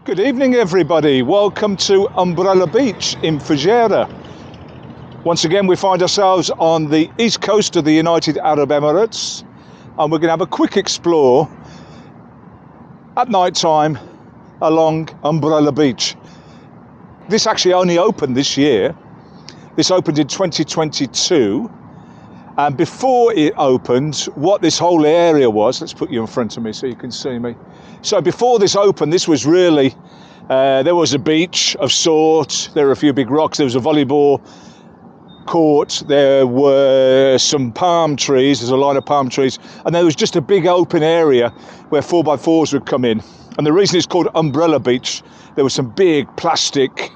Good evening, everybody. Welcome to Umbrella Beach in Fujairah. Once again, we find ourselves on the east coast of the United Arab Emirates, and we're going to have a quick explore at night time along Umbrella Beach. This actually only opened this year. This opened in 2022, and before it opened, what this whole area was, let's put you in front of me so you can see me. So before this opened, this was really, there was a beach of sorts, there were a few big rocks, there was a volleyball court, there were some palm trees, there's a line of palm trees, and there was just a big open area where 4x4s would come in. And the reason it's called Umbrella Beach, there was some big plastic,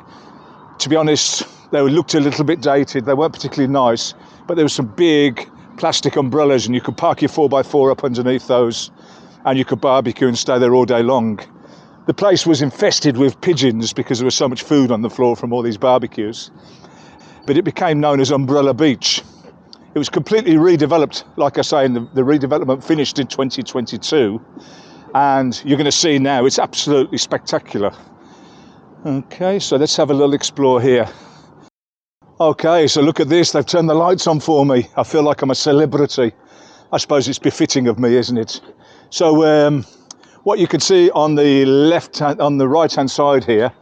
to be honest, they looked a little bit dated, they weren't particularly nice, but there were some big plastic umbrellas and you could park your 4x4 up underneath those and you could barbecue and stay there all day long. The place was infested with pigeons because there was so much food on the floor from all these barbecues. But it became known as Umbrella Beach. It was completely redeveloped, like I say, and the redevelopment finished in 2022. And you're going to see now, it's absolutely spectacular. Okay, so let's have a little explore here. Okay, so look at this, they've turned the lights on for me. I feel like I'm a celebrity. I suppose it's befitting of me, isn't it? So what you can see on the right hand side here,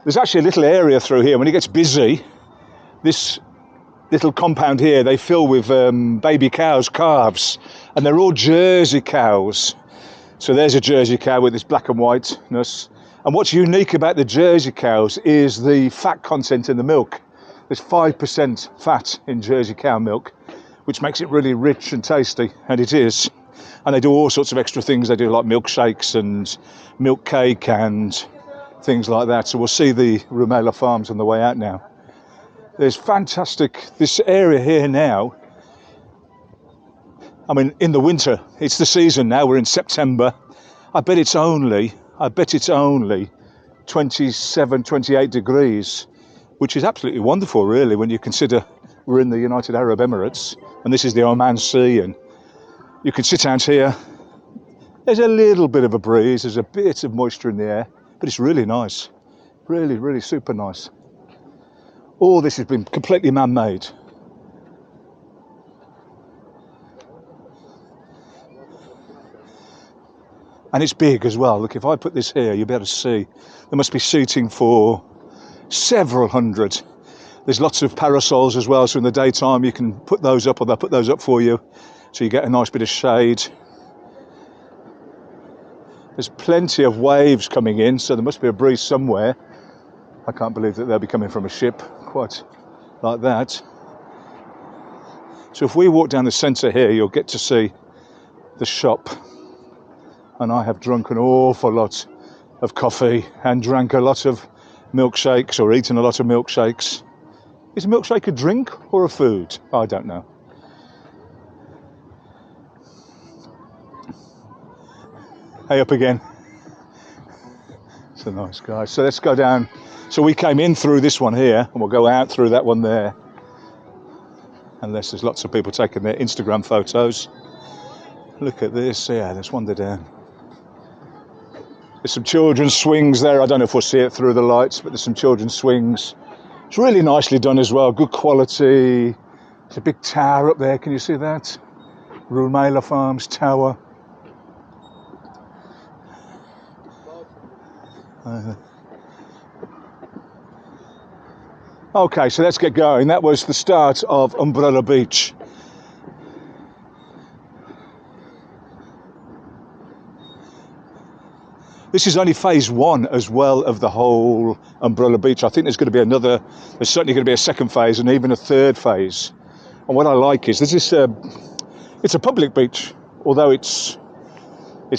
there's actually a little area through here. When it gets busy, this little compound here, they fill with baby cows, calves, and they're all Jersey cows. So there's a Jersey cow with this black and whiteness. And what's unique about the Jersey cows is the fat content in the milk. There's 5% fat in Jersey cow milk, which makes it really rich and tasty, and it is. And they do all sorts of extra things. They do like milkshakes and milk cake and things like that. So we'll see the Rumaila farms on the way out now. There's fantastic, this area here now, I mean, in the winter, it's the season now, we're in September. I bet it's only 27, 28 degrees, which is absolutely wonderful, really, when you consider we're in the United Arab Emirates, and this is the Oman Sea, and you can sit out here. There's a little bit of a breeze, there's a bit of moisture in the air, but it's really nice. Really, really super nice. All this has been completely man-made. And it's big as well. Look, if I put this here, you'll be able to see. There must be seating for several hundred. There's lots of parasols as well, so in the daytime you can put those up, or they'll put those up for you, so you get a nice bit of shade. There's plenty of waves coming in, so there must be a breeze somewhere. I can't believe that they'll be coming from a ship quite like that. So if we walk down the centre here, you'll get to see the shop. And I have drunk an awful lot of coffee and drank a lot of milkshakes, or eaten a lot of milkshakes. Is a milkshake a drink or a food? I don't know. Hey, up again. It's a nice guy. So let's go down. So we came in through this one here, and we'll go out through that one there. Unless there's lots of people taking their Instagram photos. Look at this. Yeah, let's wander down. There's some children's swings there. I don't know if we'll see it through the lights, but there's some children's swings. It's really nicely done as well. Good quality. There's a big tower up there. Can you see that? Rumaila Farms Tower. Okay, so let's get going. That was the start of Umbrella Beach. This is only phase one as well of the whole Umbrella Beach. I think there's certainly going to be a second phase and even a third phase. And what I like is it's a public beach, although it's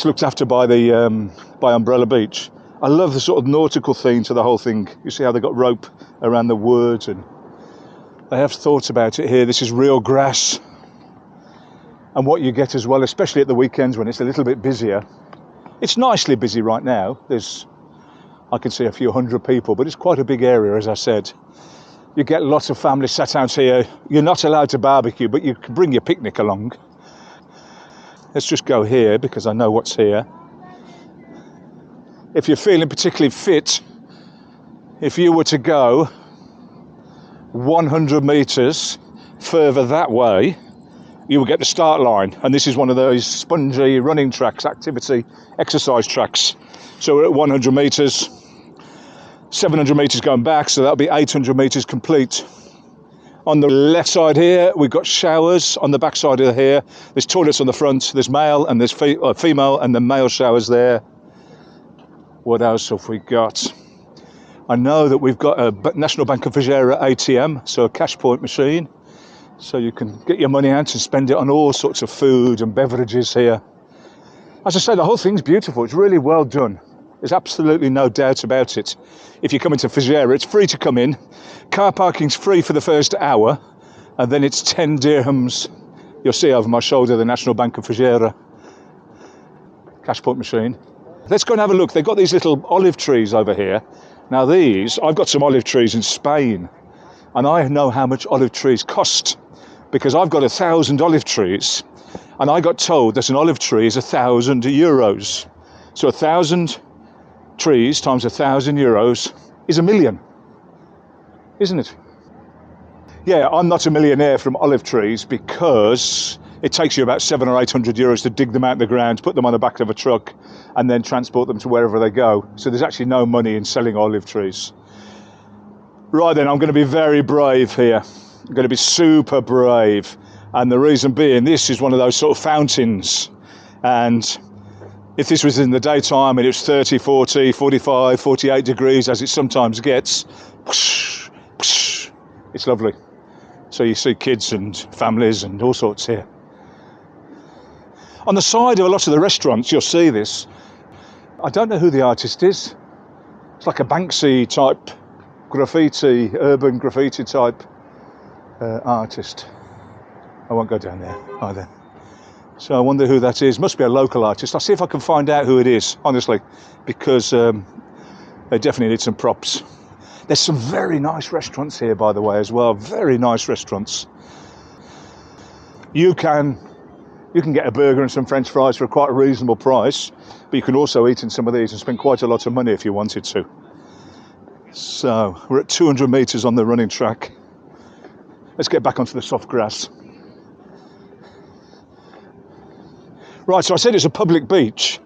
looked after by Umbrella Beach. I love the sort of nautical theme to the whole thing. You see how they got rope around the wood, and they have thought about it here. This is real grass. And what you get as well, especially at the weekends when it's a little bit busier, it's nicely busy right now. I can see a few hundred people, but it's quite a big area, as I said. You get lots of families sat out here. You're not allowed to barbecue, but you can bring your picnic along. Let's just go here because I know what's here. if you're feeling particularly fit, if you were to go 100 metres further that way, you will get the start line. And this is one of those spongy running tracks, activity, exercise tracks. So we're at 100 metres, 700 metres going back, so that'll be 800 metres complete. On the left side here, we've got showers. On the back side of here, there's toilets on the front. There's male and there's female and the male showers there. What else have we got? I know that we've got a National Bank of Fujairah ATM, so a cash point machine. So you can get your money out and spend it on all sorts of food and beverages here. As I say, the whole thing's beautiful. It's really well done. There's absolutely no doubt about it. If you come into Fujairah, it's free to come in. Car parking's free for the first hour, and then it's 10 dirhams. You'll see over my shoulder the National Bank of Fujairah cash point machine. Let's go and have a look. They've got these little olive trees over here. Now these, I've got some olive trees in Spain, and I know how much olive trees cost, because I've got 1,000 olive trees, and I got told that an olive tree is €1,000. So 1,000 trees times €1,000 is 1,000,000, isn't it? Yeah, I'm not a millionaire from olive trees because it takes you about 700 or 800 euros to dig them out of the ground, put them on the back of a truck, and then transport them to wherever they go. So there's actually no money in selling olive trees. Right then, I'm going to be very brave here. I'm going to be super brave. And the reason being, this is one of those sort of fountains. And if this was in the daytime and it was 30, 40, 45, 48 degrees, as it sometimes gets, whoosh, whoosh, it's lovely. So you see kids and families and all sorts here. On the side of a lot of the restaurants, you'll see this. I don't know who the artist is. It's like a Banksy type graffiti, urban graffiti type artist. I won't go down there either. So I wonder who that is. Must be a local artist. I'll see if I can find out who it is, honestly, because they definitely need some props. There's some very nice restaurants here, by the way, as well. Very nice restaurants. You can get a burger and some French fries for quite a reasonable price, but you can also eat in some of these and spend quite a lot of money if you wanted to. So we're at 200 metres on the running track. Let's get back onto the soft grass. Right, so I said it's a public beach.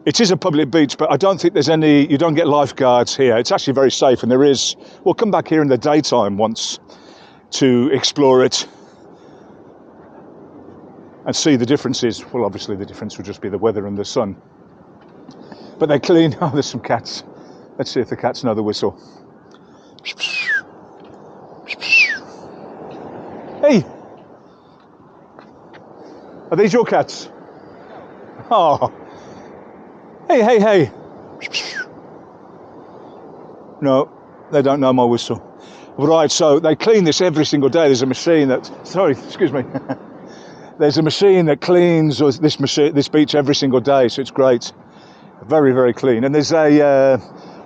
It is a public beach, but I don't think there's any, you don't get lifeguards here. It's actually very safe, and there is, we'll come back here in the daytime once to explore it and see the differences. Well, obviously the difference would just be the weather and the sun. But they're clean. Oh, there's some cats. Let's see if the cats know the whistle. Hey! Are these your cats? Oh. Hey, hey, hey. No, they don't know my whistle. Right, so they clean this every single day. There's a machine that, sorry, excuse me. There's a machine that cleans this beach every single day, so it's great. Very, very clean. And there's a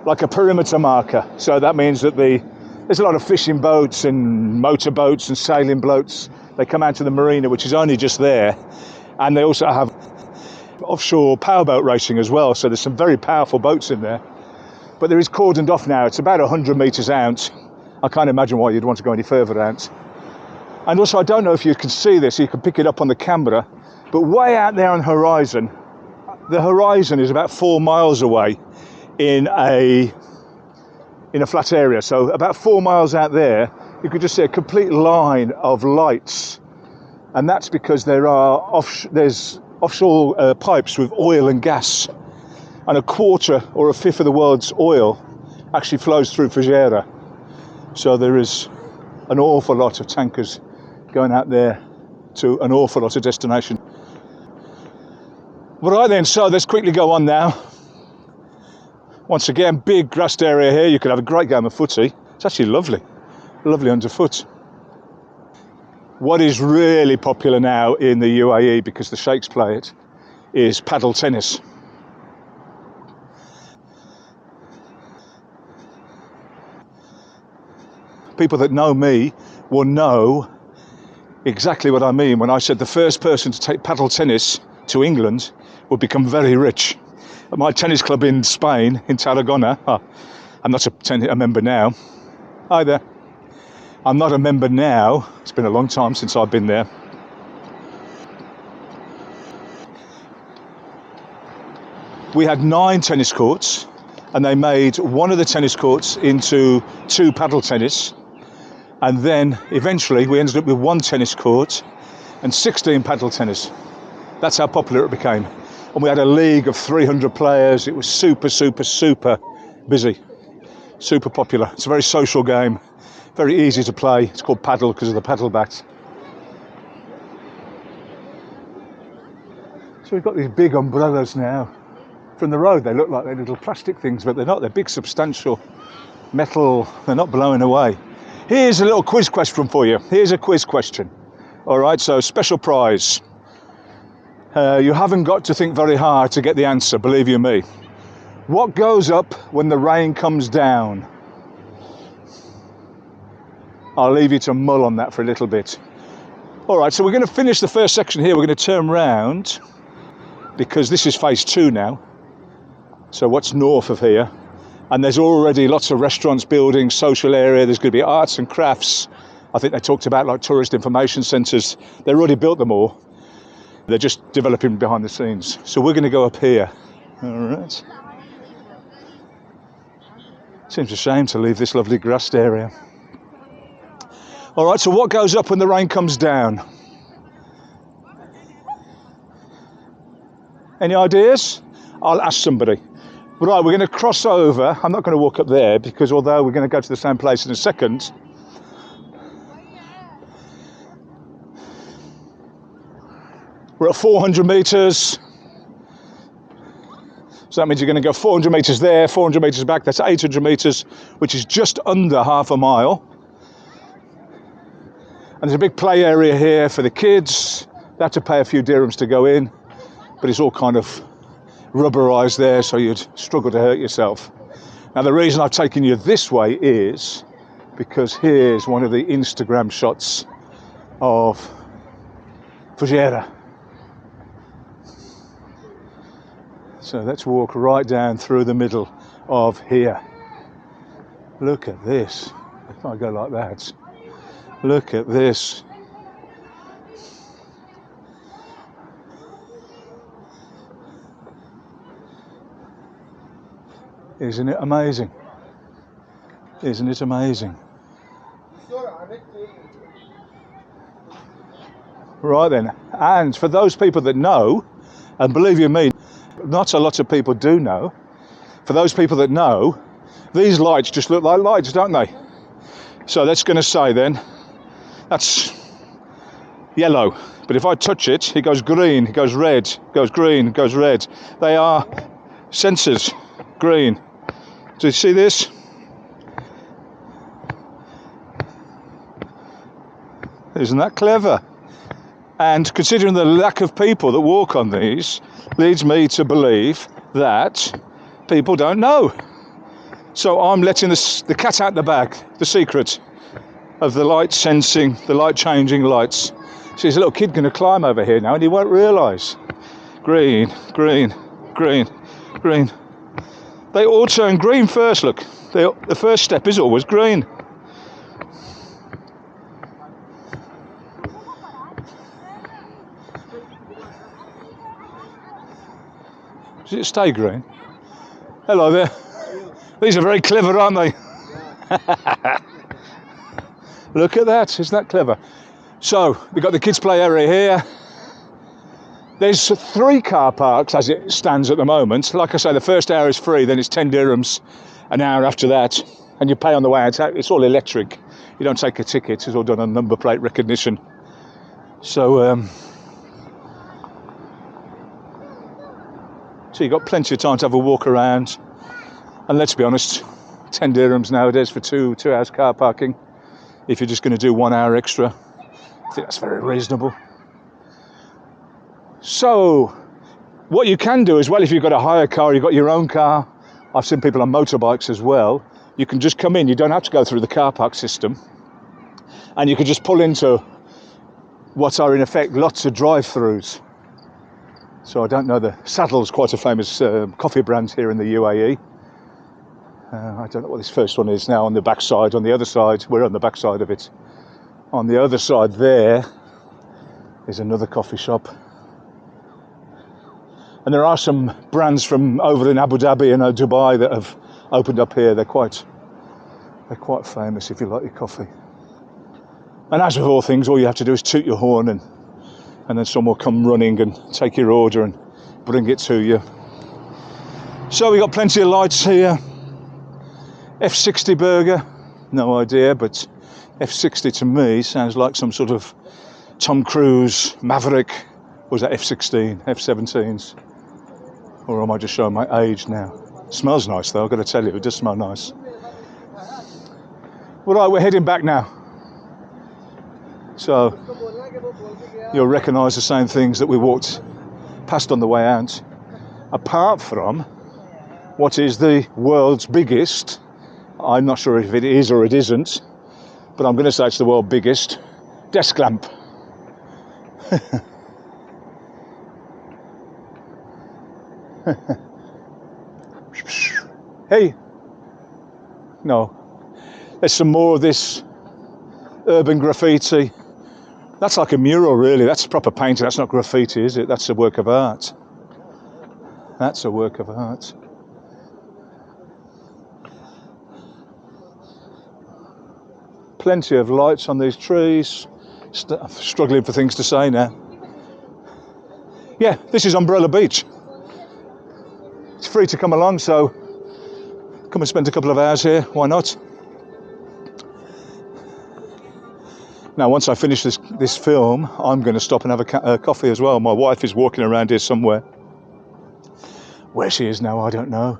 like a perimeter marker. So that means that there's a lot of fishing boats and motor boats and sailing boats. They come out to the marina, which is only just there. And they also have offshore powerboat racing as well. So there's some very powerful boats in there. But there is cordoned off now. It's about 100 metres out. I can't imagine why you'd want to go any further out. And also, I don't know if you can see this, you can pick it up on the camera, but way out there on the horizon is about 4 miles away in a flat area. So about 4 miles out there, you could just see a complete line of lights. And that's because there's offshore pipes with oil and gas. And a quarter or a fifth of the world's oil actually flows through Fujairah. So there is an awful lot of tankers going out there to an awful lot of destination. Right then, so let's quickly go on now. Once again, big grassed area here. You could have a great game of footy. It's actually lovely, lovely underfoot. What is really popular now in the UAE, because the sheikhs play it, is padel tennis. People that know me will know exactly what I mean when I said the first person to take padel tennis to England would become very rich. at my tennis club in Spain, in Tarragona. I'm not a member now. Hi there. I'm not a member now. It's been a long time since I've been there. We had 9 tennis courts, and they made one of the tennis courts into 2 paddle tennis. And then eventually we ended up with 1 tennis court and 16 paddle tennis. That's how popular it became. And we had a league of 300 players. It was super, super, super busy. Super popular. It's a very social game. Very easy to play. It's called padel because of the paddle bat. So we've got these big umbrellas now. From the road they look like they're little plastic things, but they're not. They're big, substantial metal. They're not blowing away. Here's a little quiz question for you. Here's a quiz question. All right, so special prize. You haven't got to think very hard to get the answer, believe you me. What goes up when the rain comes down? I'll leave you to mull on that for a little bit. All right, so we're going to finish the first section here. We're going to turn round because this is phase 2 now. So what's north of here? And there's already lots of restaurants, buildings, social area. There's going to be arts and crafts. I think they talked about like tourist information centres. They've already built them all. They're just developing behind the scenes. So we're going to go up here. All right. Seems a shame to leave this lovely grassed area. All right, so what goes up when the rain comes down? Any ideas? I'll ask somebody. Right, we're going to cross over. I'm not going to walk up there because although we're going to go to the same place in a second, we're at 400 metres. So that means you're going to go 400 metres there, 400 metres back. That's 800 metres, which is just under half a mile. And there's a big play area here for the kids. They have to pay a few dirhams to go in, but it's all kind of rubberized there, so you'd struggle to hurt yourself. Now the reason I've taken you this way is because here's one of the Instagram shots of Fujairah. So let's walk right down through the middle of here. Look at this. If I go like that, look at this. Isn't it amazing? Isn't it amazing? Right then, and for those people that know, and believe you me, not a lot of people do know, for those people that know, these lights just look like lights, don't they? So that's going to say then, that's yellow, but if I touch it, it goes green, it goes red, it goes green, it goes red. They are sensors, green. Do you see this? Isn't that clever? And considering the lack of people that walk on these, leads me to believe that people don't know. So I'm letting the cat out the bag, the secret of the light sensing, the light changing lights. So there's a little kid going to climb over here now and he won't realise. Green, green, green, green. They all turn green first, look. The first step is always green. Does it stay green? Hello there. These are very clever, aren't they? Look at that, isn't that clever? So, we've got the kids' play area here. There's 3 car parks as it stands at the moment. Like I say, the first hour is free, then it's 10 dirhams an hour after that. And you pay on the way out. It's all electric. You don't take a ticket, it's all done on number plate recognition. So, so you've got plenty of time to have a walk around. And let's be honest, 10 dirhams nowadays for two hours car parking. If you're just going to do 1 hour extra, I think that's very reasonable. So, what you can do as well, if you've got a hire car, you've got your own car, I've seen people on motorbikes as well, you can just come in, you don't have to go through the car park system, and you can just pull into what are in effect lots of drive-throughs. So I don't know, the Saddle's quite a famous coffee brand here in the UAE. I don't know what this first one is now on the back side. On the other side, we're on the back side of it. On the other side there is another coffee shop. And there are some brands from over in Abu Dhabi and Dubai that have opened up here. They're quite famous if you like your coffee. And as with all things, all you have to do is toot your horn and then someone will come running and take your order and bring it to you. So we got plenty of lights here. F60 burger, no idea, but F60 to me sounds like some sort of Tom Cruise Maverick. Or was that F16, F17s? Or am I just showing my age now? It smells nice though, I've got to tell you, it does smell nice. Right, we're heading back now. So you'll recognise the same things that we walked past on the way out, apart from what is the world's biggest, I'm not sure if it is or it isn't, but I'm going to say it's the world's biggest desk lamp. Hey, no, there's some more of this urban graffiti. That's like a mural, really. That's proper painting. That's not graffiti, is it? That's a work of art. That's a work of art. Plenty of lights on these trees. Struggling for things to say now. Yeah, this is Umbrella Beach. It's free to come along, so come and spend a couple of hours here. Why not? Now, once I finish this film, I'm going to stop and have a coffee as well. My wife is walking around here somewhere. Where she is now, I don't know.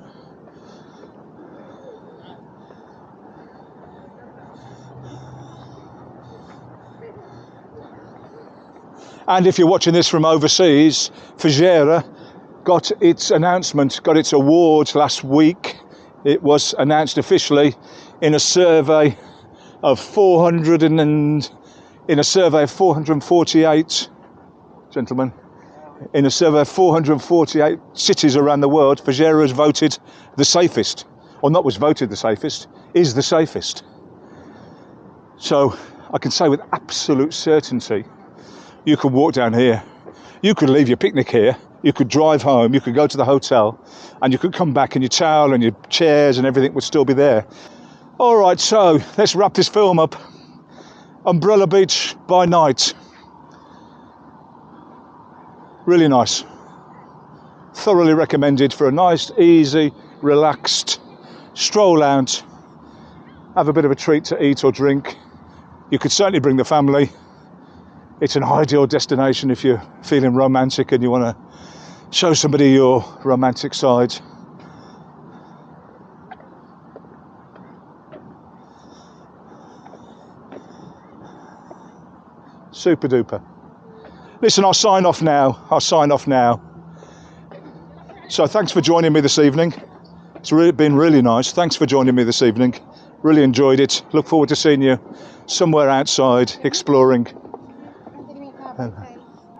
And if you're watching this from overseas, Fujairah got its announcement, got its award last week. It was announced officially in a survey of 448 gentlemen, in a survey of 448 cities around the world. Fujairah is voted the safest, or not was voted the safest, is the safest. So I can say with absolute certainty, you could walk down here, you could leave your picnic here, you could drive home, you could go to the hotel, and you could come back and your towel and your chairs and everything would still be there. All right, so let's wrap this film up. Umbrella Beach by night. Really nice. Thoroughly recommended for a nice, easy, relaxed stroll out. Have a bit of a treat to eat or drink. You could certainly bring the family. It's an ideal destination if you're feeling romantic and you want to show somebody your romantic side. Super duper. Listen, I'll sign off now. So thanks for joining me this evening. It's been really nice. Thanks for joining me this evening. Really enjoyed it. Look forward to seeing you somewhere outside exploring.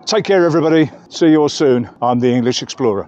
Take care, everybody. See you all soon. I'm the English Explorer.